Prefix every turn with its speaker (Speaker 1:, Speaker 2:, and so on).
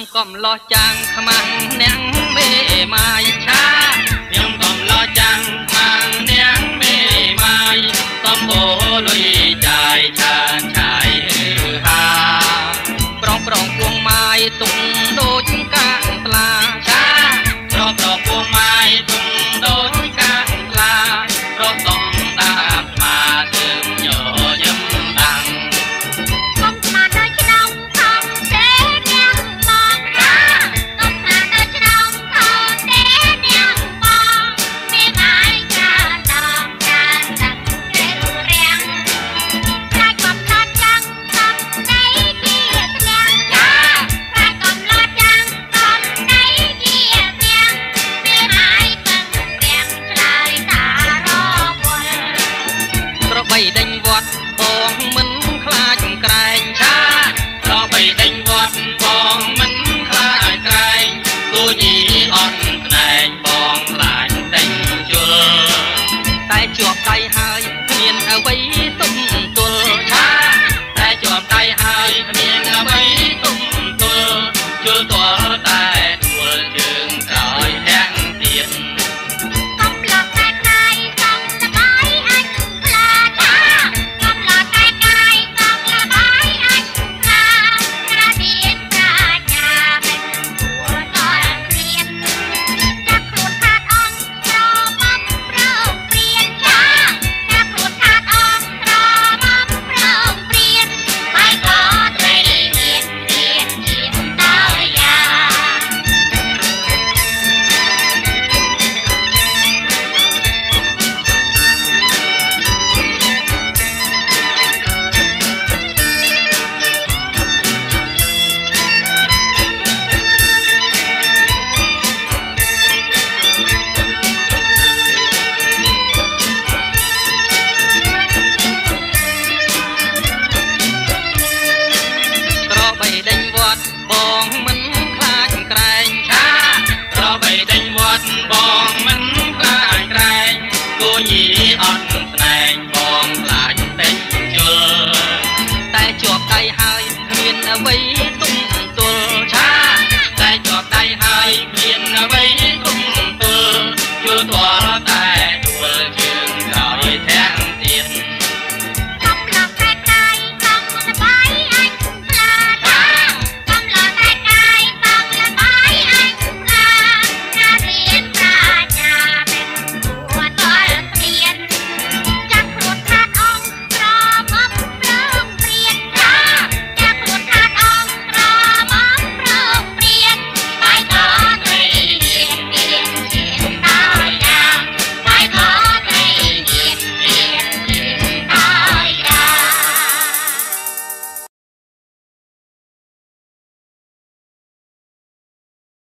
Speaker 1: ខ្ញុំកំឡោះចាំងខ្មាំងនាងមេម៉ាយឆាខ្ញុំកំឡោះចាំងខ្មាំងនាងមេម៉ាយតំបូលុយចាយឆានឆាយហាប្រងពួងម៉ាយទុំដូចកាំងផ្លាឆាប្រងពួងម៉ាយទុំដូចកាំងផ្លាប្រងតំតាបមាទើបញយឹមដាំងបីដេញវត្តបងមិនខ្លាចក្រែងឆាដល់បីដេញវត្តបងមិនខ្លាចក្រែងគូញីអត់ស្នែងបងខ្លាចដេញជុលតែជាប់ដៃហើយគ្មានអ្វីទុំទល់ឆាតែជាប់ដៃហើយគ្មានអ្វីទុំទល់ជុលទាល់តែទួលជើងក្រោយទាំងទៀតបងមិនខ្លាចក្រែងឆាប្របីដេញវត្តបងមិនខ្លាចក្រែងគូញីអត់ស្នែងបងខ្លាចដេញជុលតែជាប់ដៃហើយគ្មានអ្វី